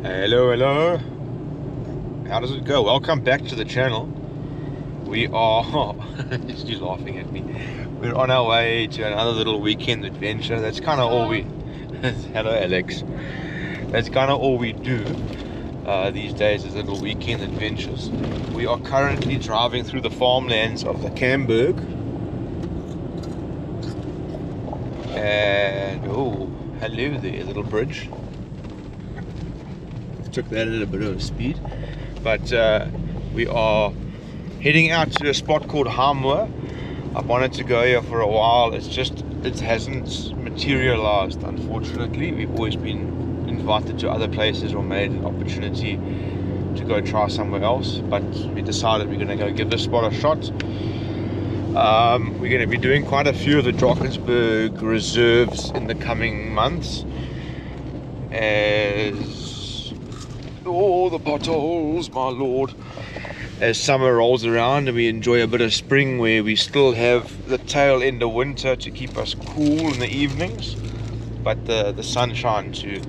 Hello. How does it go? Welcome back to the channel. We are she's laughing at me. We're on our way to another little weekend adventure. That's kind of all we hello Alex. That's kind of all we do these days, is little weekend adventures. We are currently driving through the farmlands of the Camberg. And oh, hello there, little bridge. Took that at a bit of speed, but we are heading out to a spot called Highmoor. I've wanted to go here for a while. It hasn't materialized, unfortunately. We've always been invited to other places or made an opportunity to go try somewhere else, but we decided we're going to go give this spot a shot. We're going to be doing quite a few of the Drakensberg reserves in the coming months, as oh, the potholes, my lord. As summer rolls around and we enjoy a bit of spring, where we still have the tail end of winter to keep us cool in the evenings, but the sunshine to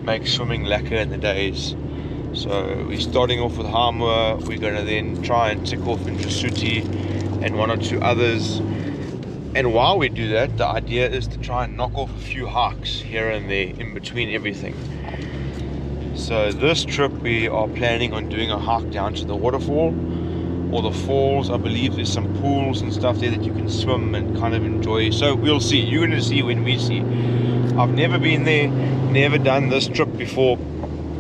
make swimming lacquer in the days. So we're starting off with Highmoor. We're going to then try and tick off into Suti and one or two others. And while we do that, the idea is to try and knock off a few hikes here and there in between everything. So this trip we are planning on doing a hike down to the waterfall or the falls. I believe there's some pools and stuff there that you can swim and kind of enjoy. So we'll see. You're going to see when we see. I've never been there, never done this trip before.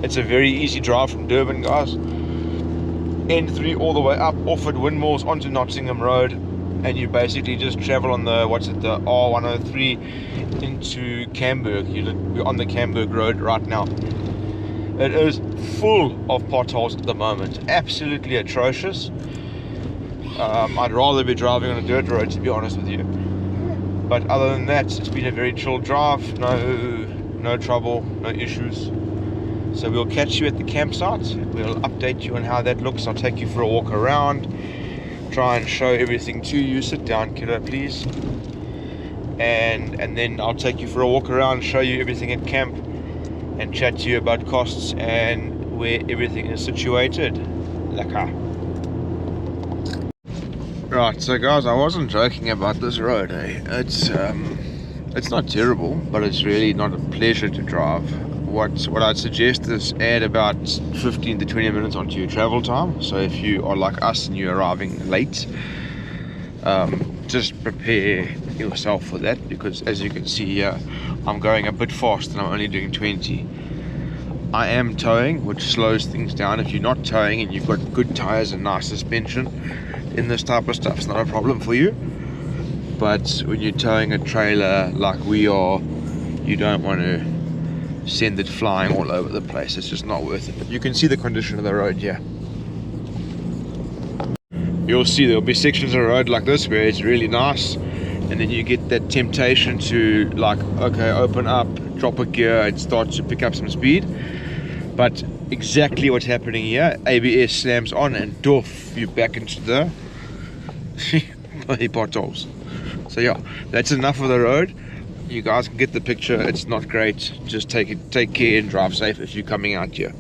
It's a very easy drive from Durban, guys. N3 all the way up, off at Windmills onto Nottingham Road, and you basically just travel on the the R103 into Camberg. You're on the Camberg Road right now. It is full of potholes at the moment, absolutely atrocious. I'd rather be driving on a dirt road, to be honest with you. But other than that, it's been a very chill drive, no trouble, no issues. So we'll catch you at the campsite. We'll update you on how that looks. I'll take you for a walk around, try and show everything to you. Sit down, kiddo, please. And then I'll take you for a walk around, show you everything at camp, and chat to you about costs and where everything is situated. Lekker. Right, so guys, I wasn't joking about this road, eh? It's not terrible, but it's really not a pleasure to drive. What I'd suggest is add about 15 to 20 minutes onto your travel time. So if you are like us and you're arriving late, just prepare yourself for that, because as you can see here, I'm going a bit fast and I'm only doing 20. I am towing, which slows things down. If you're not towing and you've got good tires and nice suspension, then this type of stuff's not a problem for you. But when you're towing a trailer like we are, you don't want to send it flying all over the place. It's just not worth it. But you can see the condition of the road here. You'll see there'll be sections of the road like this where it's really nice, and then you get that temptation to, like, okay, open up, drop a gear and start to pick up some speed. But exactly what's happening here, ABS slams on and doof, you're back into the potholes. So yeah, that's enough of the road. You guys can get the picture. It's not great. Just take care and drive safe if you're coming out here.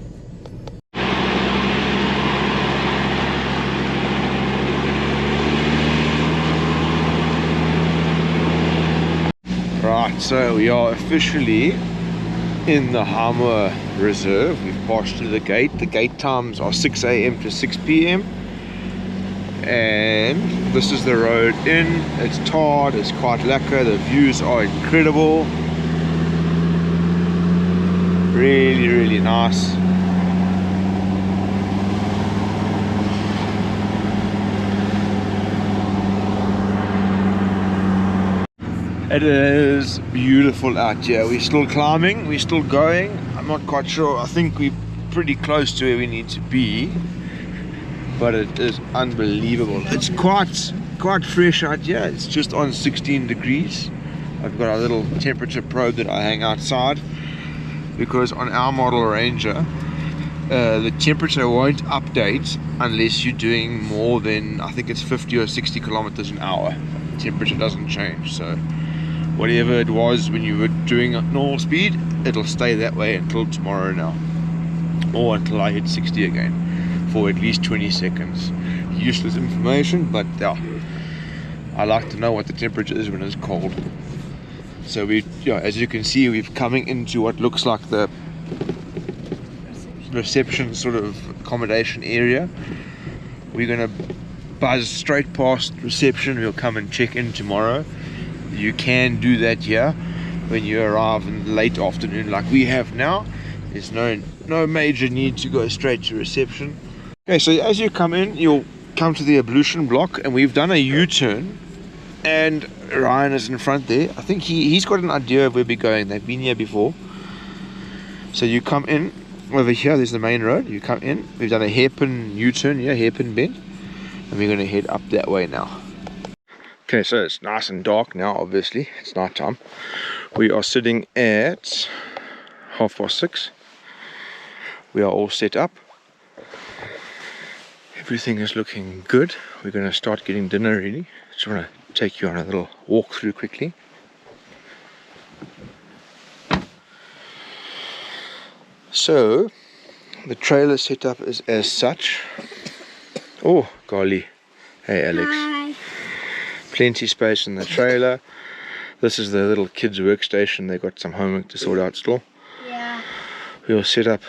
Right, so we are officially in the Highmoor Reserve. We've passed through the gate. The gate times are 6 AM to 6 PM. And this is the road in. It's tarred, it's quite lacquer, the views are incredible. Really, really nice. It is beautiful out here. We're still climbing, we're still going. I'm not quite sure. I think we're pretty close to where we need to be, but it is unbelievable. It's quite fresh out here. It's just on 16 degrees. I've got a little temperature probe that I hang outside, because on our model Ranger, the temperature won't update unless you're doing more than, I think it's 50 or 60 kilometers an hour. The temperature doesn't change. So whatever it was when you were doing at normal speed, it'll stay that way until tomorrow now, or until I hit 60 again for at least 20 seconds. Useless information, but yeah, I like to know what the temperature is when it's cold. So as you can see, we're coming into what looks like the reception sort of accommodation area. We're gonna buzz straight past reception. We'll come and check in tomorrow. You can do that here when you arrive in the late afternoon like we have now. There's no major need to go straight to reception. Okay, so as you come in, you'll come to the ablution block, and we've done a U-turn, and Ryan is in front there. I think he's got an idea of where we're going. They've been here before. So you come in over here, there's the main road. You come in, we've done a hairpin U-turn here, hairpin bend, and we're going to head up that way now. Okay, so it's nice and dark now, obviously. It's night time. We are sitting at 6:30. We are all set up. Everything is looking good. We're going to start getting dinner ready. Just want to take you on a little walk through quickly. So the trailer setup is as such. Oh golly, hey Alex. Hi. Plenty space in the trailer. This is the little kids workstation. They got some homework to sort out still. Yeah. We'll set up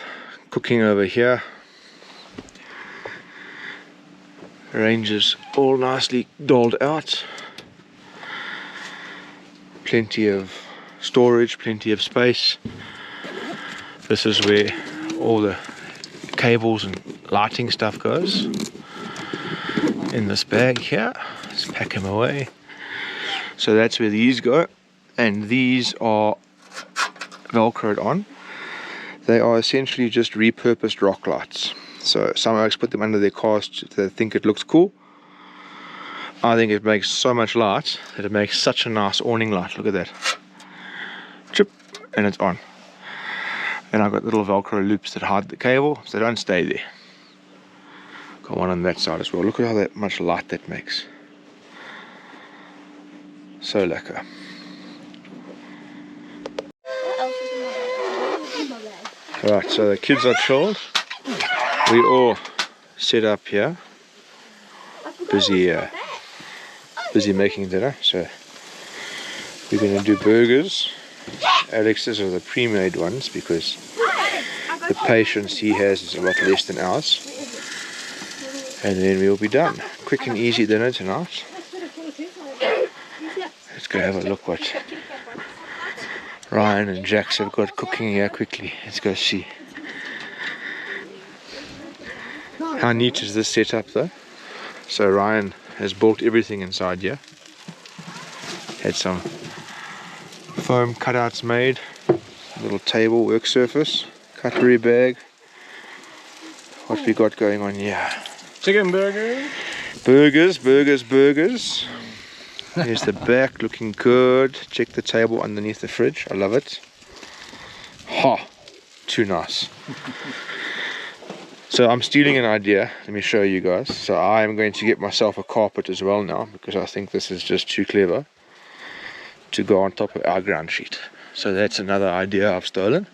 cooking over here. Ranges all nicely doled out. Plenty of storage, plenty of space. This is where all the cables and lighting stuff goes. In this bag here, let's pack them away. So that's where these go, and these are velcroed on. They are essentially just repurposed rock lights. So some folks put them under their cars to think it looks cool. I think it makes so much light that it makes such a nice awning light. Look at that. Chip, and it's on. And I've got little velcro loops that hide the cable so they don't stay there. Got one on that side as well. Look at how much light that makes. So lekker. Right, so the kids are chilled. We all set up here. Busy making dinner. So we're going to do burgers. Alex's are the pre-made ones because the patience he has is a lot less than ours. And then we'll be done. Quick and easy dinner tonight. Let's go have a look what Ryan and Jax have got cooking here quickly. Let's go see. How neat is this setup though? So Ryan has built everything inside here. Had some foam cutouts made, little table, work surface, cutlery bag. What we got going on here? Chicken burger. Burgers. Here's the back, looking good. Check the table underneath the fridge. I love it. Ha! Too nice. So I'm stealing an idea. Let me show you guys. So I am going to get myself a carpet as well now because I think this is just too clever to go on top of our ground sheet. So that's another idea I've stolen.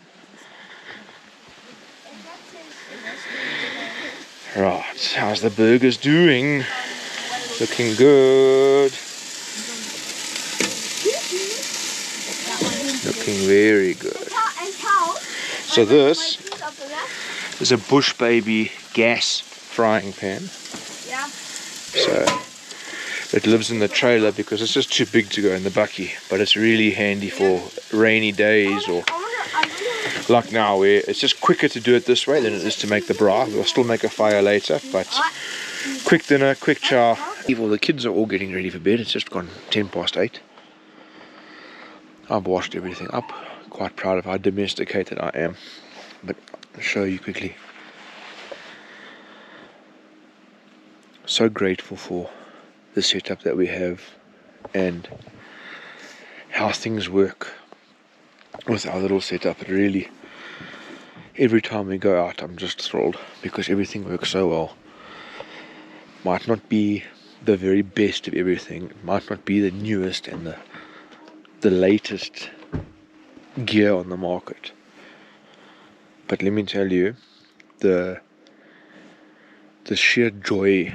Right, how's the burgers doing? Looking good. Looking very good. So this is a Bush Baby gas frying pan. Yeah. So it lives in the trailer because it's just too big to go in the bucky, but it's really handy for rainy days or like now where it's just quicker to do it this way than it is to make the braai. We'll still make a fire later, but quick dinner, quick chow. Well, the kids are all getting ready for bed. It's just gone 8:10. I've washed everything up. Quite proud of how domesticated I am, but I'll show you quickly. So grateful for the setup that we have and how things work with our little setup. It really, every time we go out, I'm just thrilled because everything works so well. Might not be the very best of everything, it might not be the newest and the the latest gear on the market. But let me tell you, the sheer joy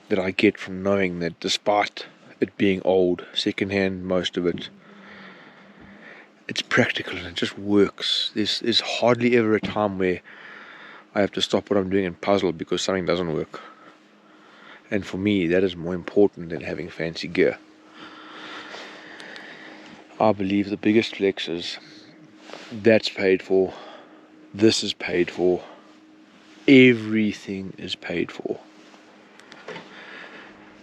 that I get from knowing that despite it being old, secondhand, most of it, it's practical and it just works. There's hardly ever a time where I have to stop what I'm doing and puzzle because something doesn't work. And for me, that is more important than having fancy gear. I believe the biggest flex is that's paid for, this is paid for, everything is paid for,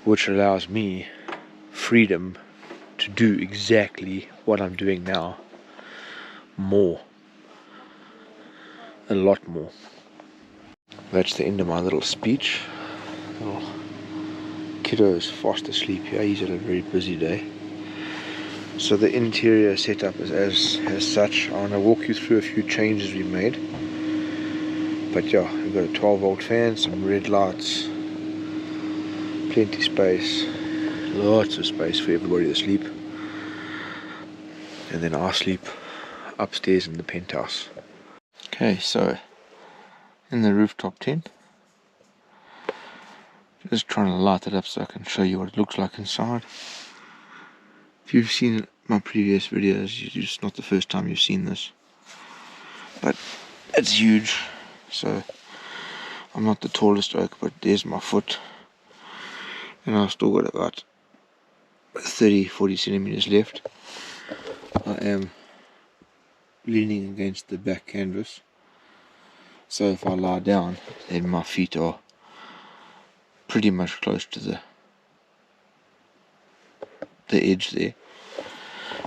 which allows me freedom to do exactly what I'm doing now, more, a lot more. That's the end of my little speech. Little kiddo is fast asleep here, he's had a very busy day. So the interior setup is as such. I want to walk you through a few changes we made. But yeah, we've got a 12 volt fan, some red lights, plenty space, lots of space for everybody to sleep. And then I sleep upstairs in the penthouse. Okay, so in the rooftop tent, just trying to light it up so I can show you what it looks like inside. If you've seen my previous videos, it's not the first time you've seen this, but it's huge. So I'm not the tallest oak, but there's my foot, and I've still got about 30-40 centimeters left. I am leaning against the back canvas, so if I lie down, then my feet are pretty much close to the edge there,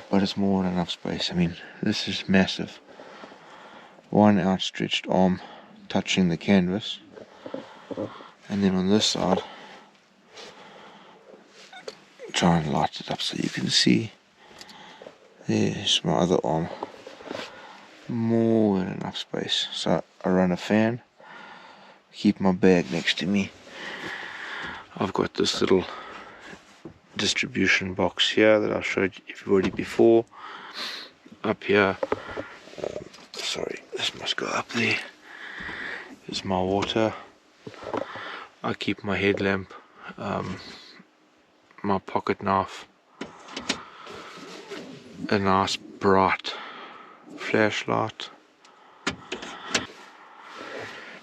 but it's more than enough space. I mean, this is massive. One outstretched arm touching the canvas, and then on this side, try and light it up so you can see. There's my other arm. More than enough space. So I run a fan, keep my bag next to me. I've got this little distribution box here that I showed everybody before. Up here, sorry, this must go up there. Is my water. I keep my headlamp, my pocket knife, a nice bright flashlight.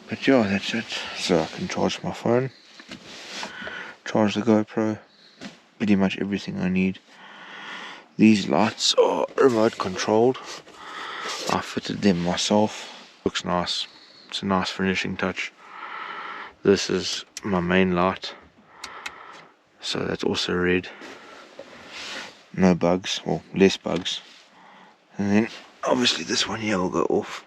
But yeah, that's it. So I can charge my phone, charge the GoPro, pretty much everything I need. These lights are remote controlled. I fitted them myself. Looks nice. It's a nice finishing touch. This is my main light, so that's also red. No bugs, or less bugs. And then obviously this one here will go off.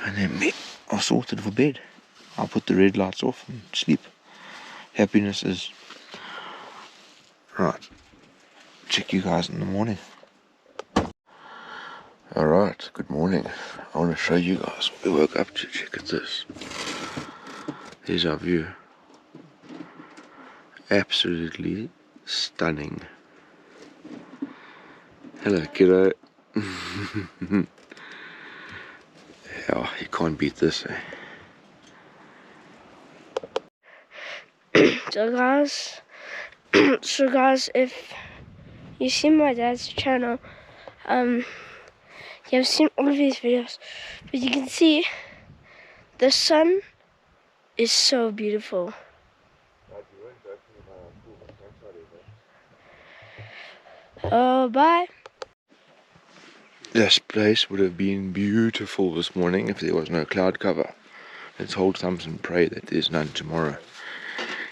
And then me, I'll sort it for bed. I'll put the red lights off and sleep. Happiness is right. Check you guys in the morning. Alright, good morning. I want to show you guys what we woke up to. Check at this. There's our view. Absolutely stunning. Hello, kiddo. Yeah, you can't beat this, eh? So guys, if you see my dad's channel, you have seen all of his videos, but you can see the sun is so beautiful. Oh, bye. This place would have been beautiful this morning if there was no cloud cover. Let's hold thumbs and pray that there's none tomorrow.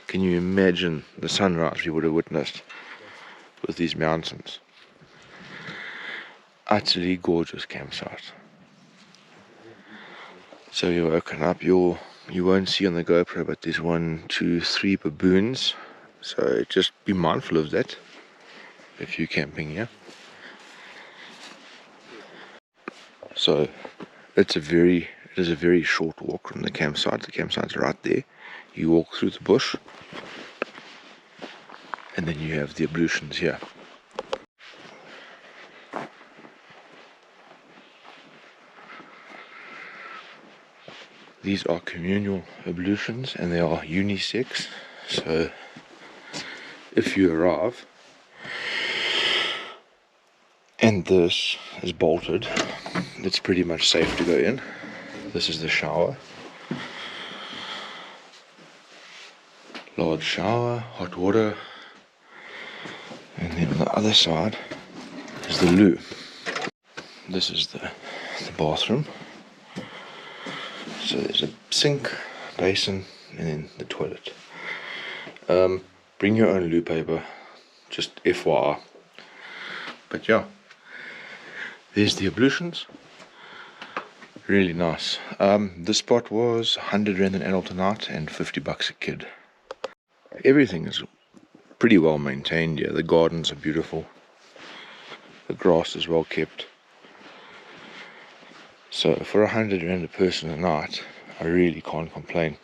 Can you imagine the sunrise we would have witnessed with these mountains? Utterly gorgeous campsite. So you're woken up, you won't see on the GoPro, but there's 1, 2, 3 baboons. So just be mindful of that if you're camping here. So it is a very short walk from the campsite. The campsite's right there. You walk through the bush, and then you have the ablutions here. These are communal ablutions and they are unisex, so if you arrive and this is bolted, it's pretty much safe to go in. This is the shower. Large shower, hot water, and then on the other side is the loo. This is the bathroom. So there's a sink, basin, and then the toilet. Bring your own loo paper, just FYI. But yeah, there's the ablutions. Really nice. This spot was 100 Rand an adult a night and 50 bucks a kid. Everything is pretty well maintained here. The gardens are beautiful. The grass is well kept. So for 100 Rand a person a night, I really can't complain.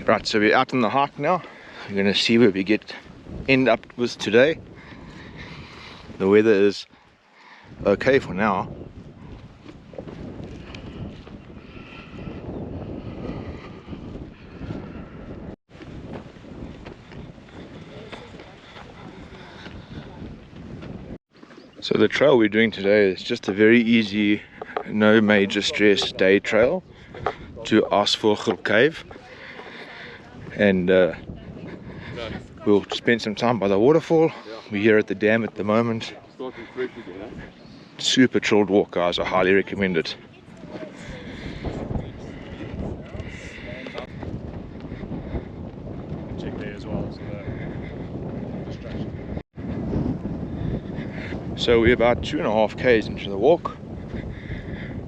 Right, so we're out on the hike now. We're going to see where we end up with today. The weather is okay for now. So the trail we're doing today is just a very easy, no major stress day trail to Aasvoel cave. And we'll spend some time by the waterfall. We're here at the dam at the moment. Super chilled walk, guys. I highly recommend it. Check there as well. So we're about 2.5 k's into the walk.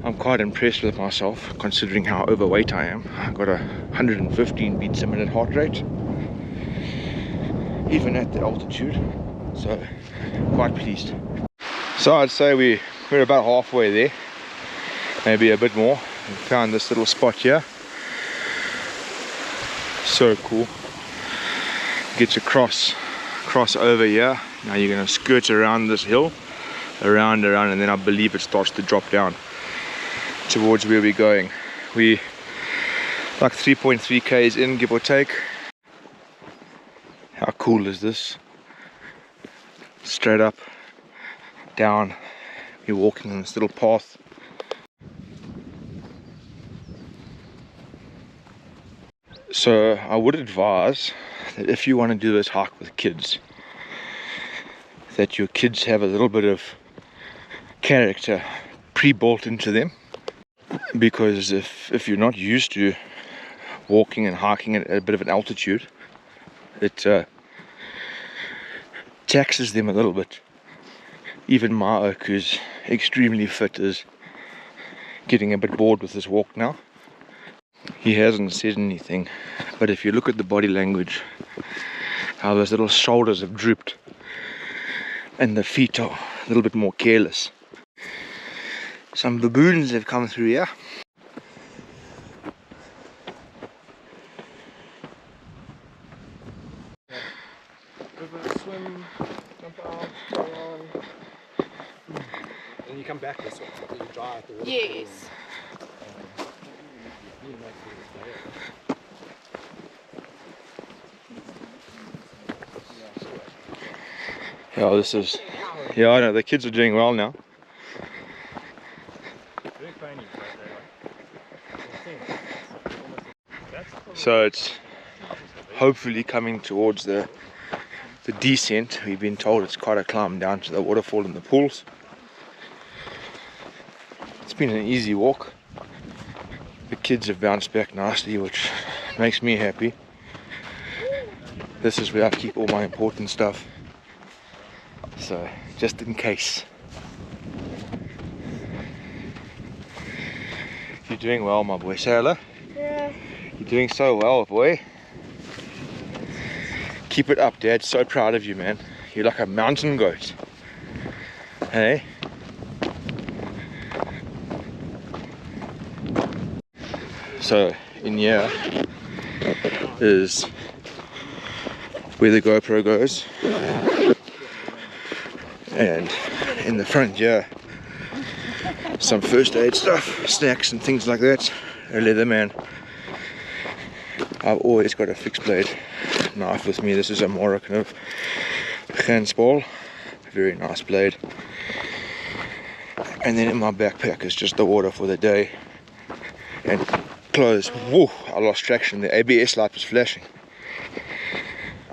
I'm quite impressed with myself considering how overweight I am. I've got a 115 beats a minute heart rate, even at the altitude, so quite pleased. So I'd say we're about halfway there, maybe a bit more. We found this little spot here. So cool. Gets across over here. Now you're going to skirt around this hill, around, and then I believe it starts to drop down towards where we're going. We like 3.3 k's in, give or take. How cool is this? Straight up, down. We're walking on this little path. So I would advise that if you want to do this hike with kids, that your kids have a little bit of character pre-built into them. Because if you're not used to walking and hiking at a bit of an altitude, it taxes them a little bit. Even my oak, who's extremely fit, is getting a bit bored with this walk now. He hasn't said anything, but if you look at the body language, how those little shoulders have drooped and the feet are a little bit more careless. Some baboons have come through here. Swim, jump out, go on. And then you come back this way, so you dry out the water. Yes. Yeah, this is... Yeah, I know, the kids are doing well now. So it's hopefully coming towards the descent. We've been told it's quite a climb down to the waterfall and the pools. It's been an easy walk. The kids have bounced back nicely, which makes me happy. This is where I keep all my important stuff, so just in case. You're doing well, my boy. Say hello. Yeah. You're doing so well, boy. Keep it up, Dad. So proud of you, man. You're like a mountain goat. Hey? So in here is where the GoPro goes, and in the front here some first aid stuff, snacks and things like that, a Leatherman. I've always got a fixed blade knife with me. This is a Moroccan of Aasvoel, very nice blade. And then in my backpack is just the water for the day and clothes. Whoa, I lost traction. The ABS light was flashing.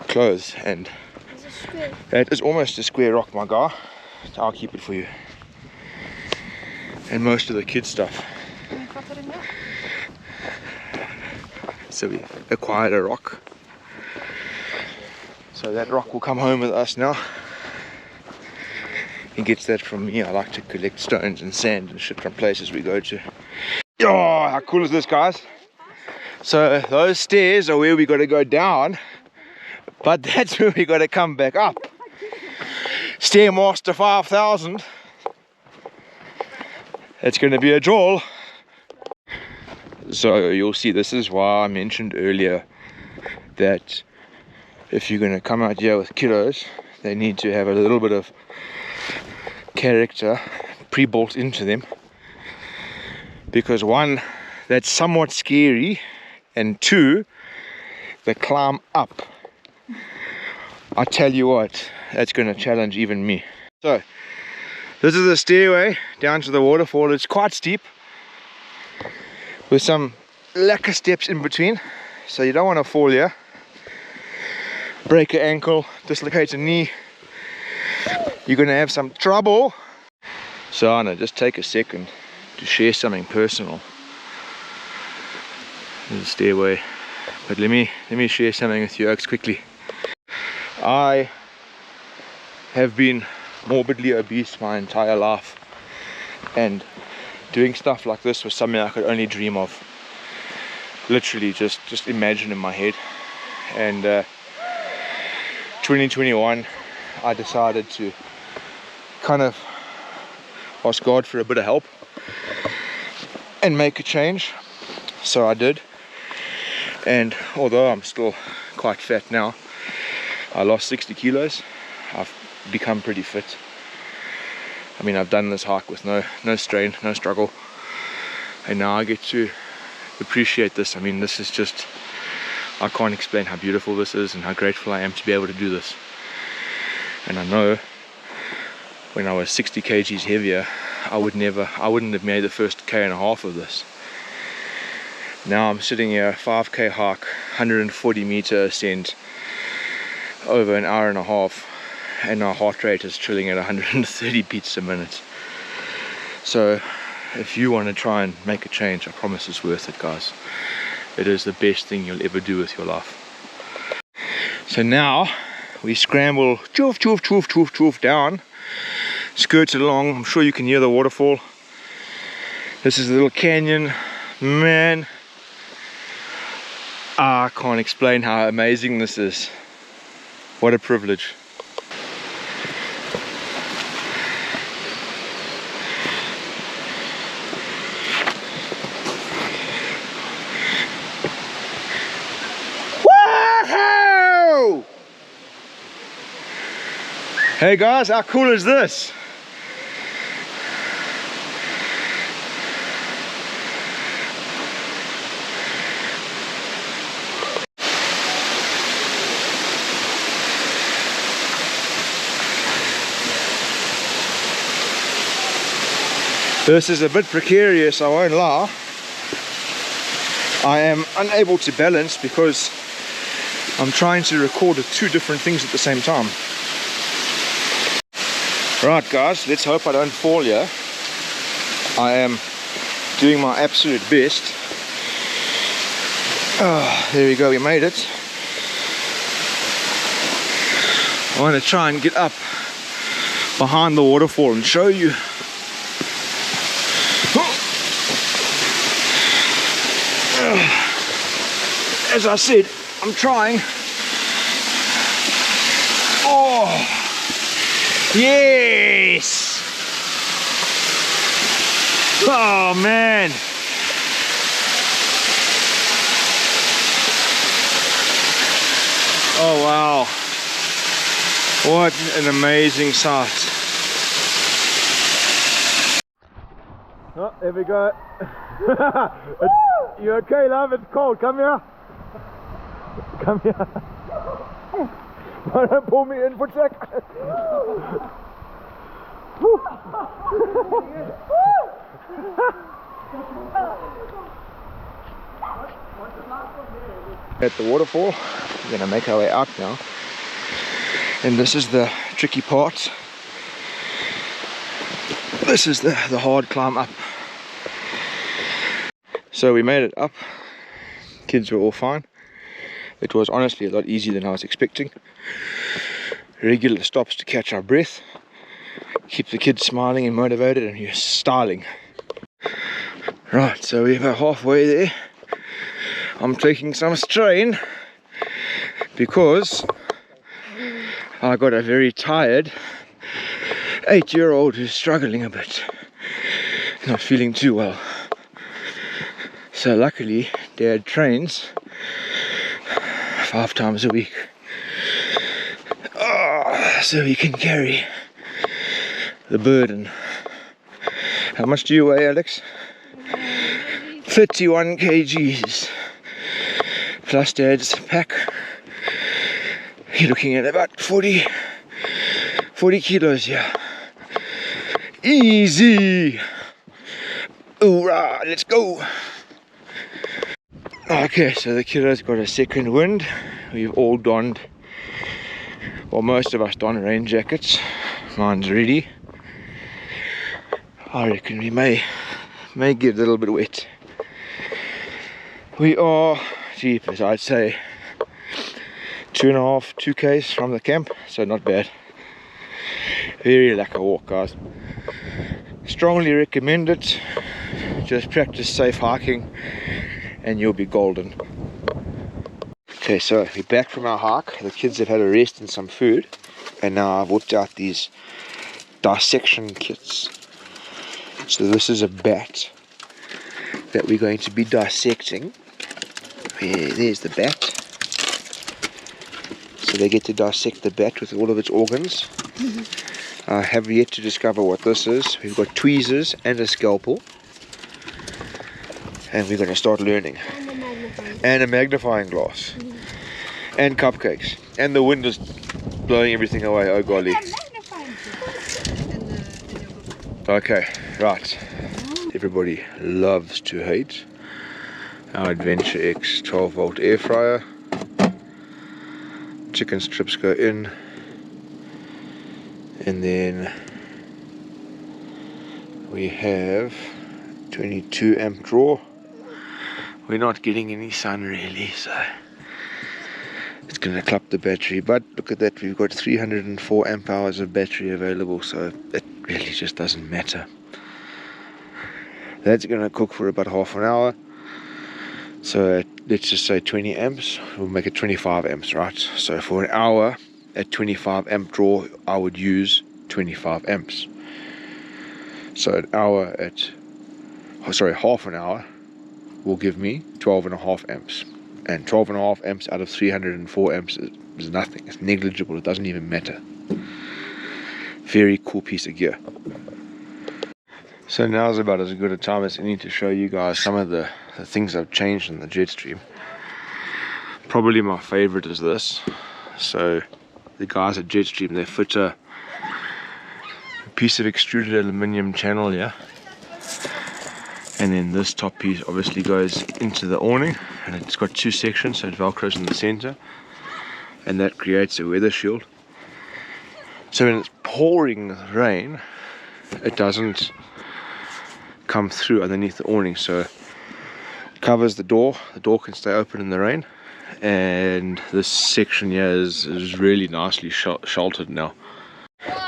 Clothes, and that is almost a square rock, my guy. I'll keep it for you. And most of the kids' stuff. So we acquired a rock. So that rock will come home with us now. He gets that from me. I like to collect stones and sand and shit from places we go to. Oh, how cool is this, guys? So those stairs are where we got to go down, but that's where we got to come back up. Stairmaster 5000. It's going to be a drawl. So you'll see, this is why I mentioned earlier that if you're going to come out here with kiddos, they need to have a little bit of character pre-built into them, because one, that's somewhat scary, and two, the climb up, I tell you what, that's going to challenge even me. So this is the stairway down to the waterfall. It's quite steep with some lacquer steps in between, so you don't want to fall here, break an ankle, dislocate a knee, you're going to have some trouble. So Anna, just take a second to share something personal. There's a stairway, but let me share something with you, Oaks, quickly. I have been morbidly obese my entire life, and doing stuff like this was something I could only dream of. Literally just imagine in my head. And 2021 I decided to kind of ask God for a bit of help and make a change. So I did, and although I'm still quite fat now, I lost 60 kilos. I've become pretty fit. I mean, I've done this hike with no strain, no struggle, and now I get to appreciate this. I mean, this is just, I can't explain how beautiful this is and how grateful I am to be able to do this. And I know when I was 60 kgs heavier, I wouldn't have made the first K and a half of this. Now I'm sitting here, 5K hike, 140 meter ascent, over an hour and a half, and our heart rate is chilling at 130 beats a minute. So if you want to try and make a change, I promise it's worth it, guys. It is the best thing you'll ever do with your life. So now we scramble choof choof choof choof choof down, skirt along. I'm sure you can hear the waterfall. This is a little canyon, man. I can't explain how amazing this is. What a privilege. Woohoo! Hey guys, how cool is this? This is a bit precarious, I won't lie. I am unable to balance because I'm trying to record two different things at the same time. Right guys, let's hope I don't fall here. I am doing my absolute best. There we go, we made it. I want to try and get up behind the waterfall and show you. As I said, I'm trying. Oh, yes! Oh man! Oh wow! What an amazing sight! Oh, there we go. You okay, love? It's cold. Come here. Come here. Don't pull me in for check. At the waterfall, we're going to make our way out now. And this is the tricky part. This is the hard climb up. So we made it up. Kids were all fine. It was honestly a lot easier than I was expecting. Regular stops to catch our breath, keep the kids smiling and motivated, and you're styling. Right, so we're about halfway there. I'm taking some strain because I got a very tired 8-year-old who's struggling a bit, not feeling too well. So luckily Dad trains 5 times a week, so he can carry the burden. How much do you weigh, Alex? 31 kgs plus Dad's pack. You're looking at about 40 kilos here. Easy. Hoorah, let's go. Okay, so the kiddos got a second wind. We've all donned, well, most of us donned rain jackets. Mine's ready. I reckon we may get a little bit wet. We are, jeepers, I'd say 2.5, 2 k's from the camp, so not bad. Very like a walk, guys. Strongly recommend it. Just practice safe hiking and you'll be golden. Okay, so we're back from our hike. The kids have had a rest and some food, and now I've whipped out these dissection kits. So this is a bat that we're going to be dissecting. There's the bat. So they get to dissect the bat with all of its organs. I have yet to discover what this is. We've got tweezers and a scalpel. And we're going to start learning. And a magnifying glass. And cupcakes. And the wind is blowing everything away, oh golly. Okay, right. Everybody loves to hate our Adventure X 12 volt air fryer. Chicken strips go in. And then we have 22 amp draw. We're not getting any sun really, so it's going to club the battery. But look at that, we've got 304 amp hours of battery available, so it really just doesn't matter. That's going to cook for about half an hour. So let's just say 20 amps. We'll make it 25 amps, right? So for an hour at 25 amp draw, I would use 25 amps. So an hour at, half an hour will give me 12.5 amps. And 12.5 amps out of 304 amps is nothing. It's negligible. It doesn't even matter. Very cool piece of gear. So now's about as good a time as any to show you guys some of the things I've changed in the Jetstream. Probably my favorite is this. So the guys at Jetstream, they fit a piece of extruded aluminium channel here. And then this top piece obviously goes into the awning, and it's got 2 sections, so it velcros in the center, and that creates a weather shield. So when it's pouring rain, it doesn't come through underneath the awning, so it covers the door can stay open in the rain, and this section here is really nicely sheltered now.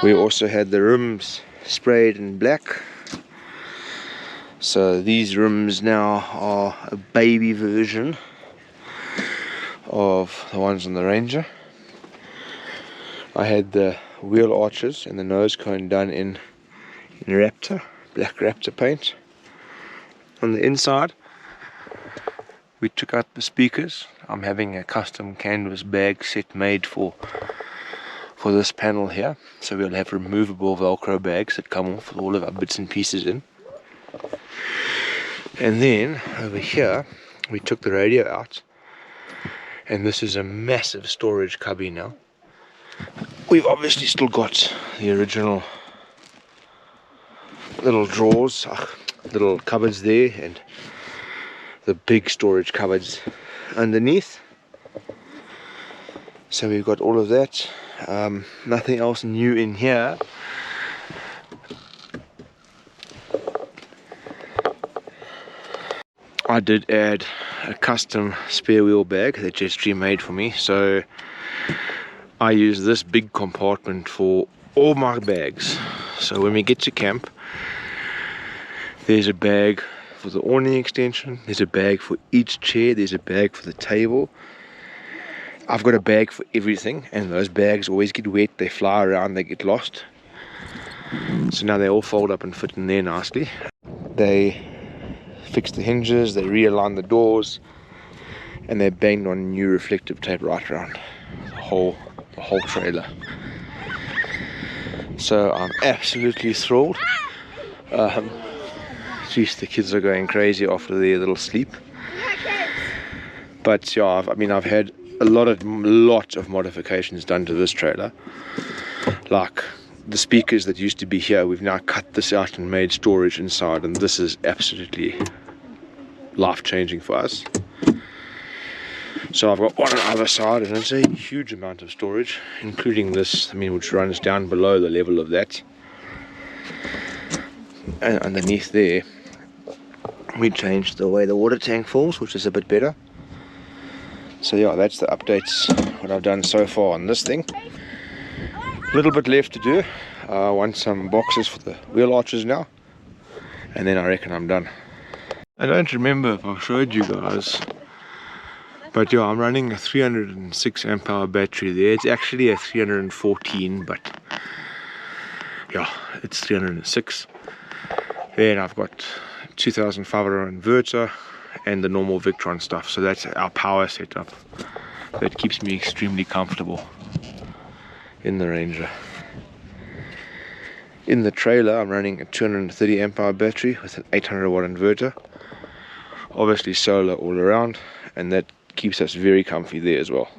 We also had the rims sprayed in black. So these rims now are a baby version of the ones on the Ranger. I had the wheel arches and the nose cone done in Raptor, black Raptor paint. On the inside, we took out the speakers. I'm having a custom canvas bag set made for this panel here. So we'll have removable Velcro bags that come off with all of our bits and pieces in. And then over here, we took the radio out. And this is a massive storage cubby now. We've obviously still got the original little drawers, little cupboards there, and the big storage cupboards underneath. So we've got all of that. Nothing else new in here. I did add a custom spare wheel bag that Jetstream made for me, so I use this big compartment for all my bags. So when we get to camp, there's a bag for the awning extension, there's a bag for each chair, there's a bag for the table. I've got a bag for everything, and those bags always get wet, they fly around, they get lost. So now they all fold up and fit in there nicely. They fixed the hinges, they realigned the doors, and they banged on new reflective tape right around the whole trailer. So I'm absolutely thrilled. Geez, the kids are going crazy after their little sleep. But yeah, I've had a lot of modifications done to this trailer. Like the speakers that used to be here, we've now cut this out and made storage inside, and this is absolutely life-changing for us. So I've got one on either side, and it's a huge amount of storage, including this, which runs down below the level of that. And underneath there, we changed the way the water tank falls, which is a bit better. So yeah, that's the updates, what I've done so far on this thing. A little bit left to do. I want some boxes for the wheel arches now, and then I reckon I'm done. I don't remember if I showed you guys, but yeah, I'm running a 306 amp hour battery there. It's actually a 314, but yeah, it's 306. Then I've got 2500 inverter and the normal Victron stuff, so that's our power setup. That keeps me extremely comfortable in the Ranger. In the trailer, I'm running a 230 amp hour battery with an 800 watt inverter. Obviously solar all around, and that keeps us very comfy there as well.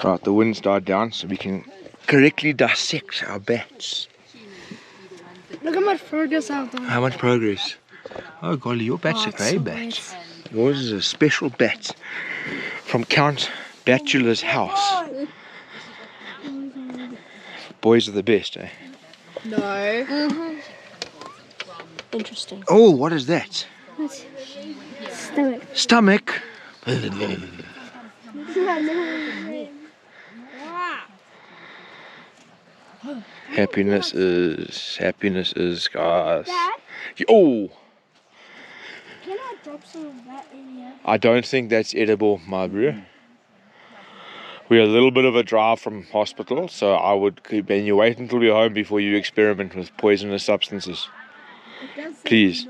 Right, the wind's died down, so we can correctly dissect our bats. Look how much progress I've done. How much progress? Oh golly, your bat's a grey bat. Yours is a special bat from Count Batula's house. Boys are the best, eh? No. Interesting. Oh, what is that? Stomach. Stomach? Happiness is, guys. Oh! Can I drop some of that in here? I don't think that's edible, my bro. We're a little bit of a drive from hospital, so I would keep, and you wait until we're home before you experiment with poisonous substances. Please.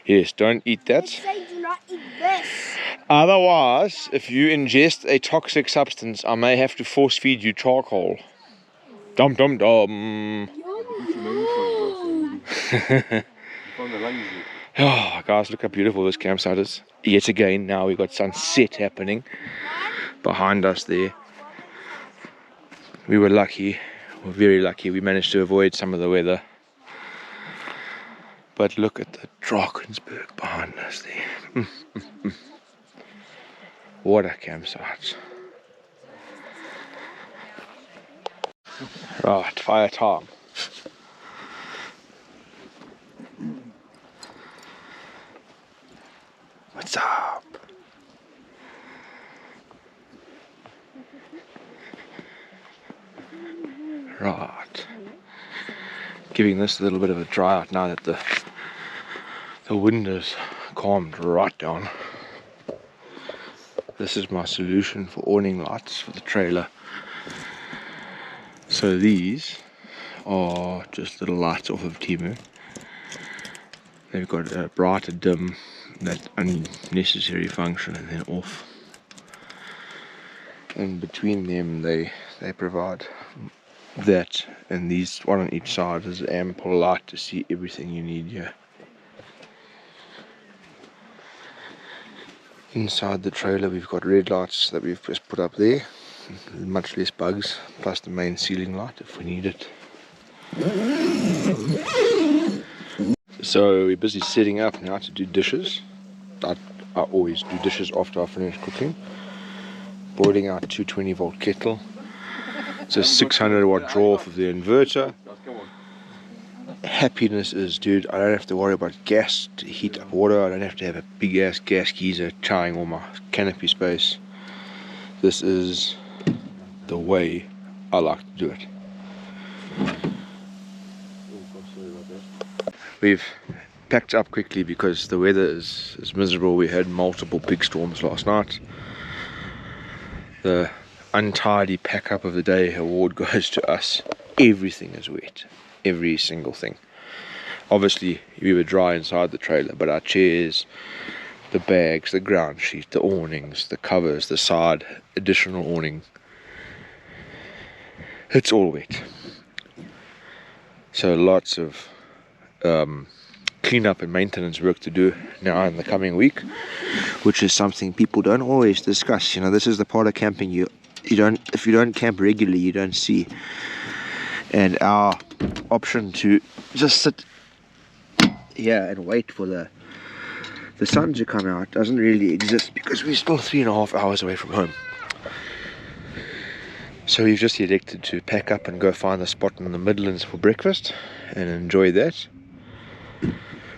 Yes, don't eat that. Say do not eat this. Otherwise, if you ingest a toxic substance, I may have to force feed you charcoal. Dum dum dum. Oh, guys, look how beautiful this campsite is. Yet again, now we've got sunset happening behind us there. We were lucky, we're very lucky, we managed to avoid some of the weather. But look at the Drakensberg behind us there. What a campsite. Right, fire time. What's up? Right. Giving this a little bit of a dry out now that the wind has calmed right down. This is my solution for awning lights for the trailer. So these are just little lights off of Timu. They've got a brighter dim, that unnecessary function, and then off. And between them they provide that, and these one on each side is ample light to see everything you need here. Inside the trailer we've got red lights that we've just put up there, much less bugs, plus the main ceiling light if we need it. So we're busy setting up now to do dishes. I always do dishes after I finish cooking. Boiling our 220 volt kettle. It's a 600 watt draw for the inverter. Happiness is, dude, I don't have to worry about gas to heat up water. I don't have to have a big ass gas geyser charring all my canopy space. This is the way I like to do it. We've packed up quickly because the weather is miserable. We had multiple big storms last night. The untidy pack up of the day award goes to us. Everything is wet. Every single thing. Obviously we were dry inside the trailer, but our chairs, the bags, the ground sheet, the awnings, the covers, the side additional awning, it's all wet. So lots of cleanup and maintenance work to do now in the coming week, which is something people don't always discuss. You know, this is the part of camping if you don't camp regularly, you don't see. And our option to just sit here and wait for the sun to come out doesn't really exist because we're still 3.5 hours away from home. So we've just elected to pack up and go find a spot in the Midlands for breakfast and enjoy that.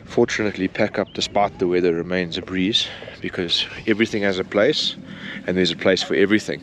Fortunately, pack up despite the weather remains a breeze because everything has a place and there's a place for everything.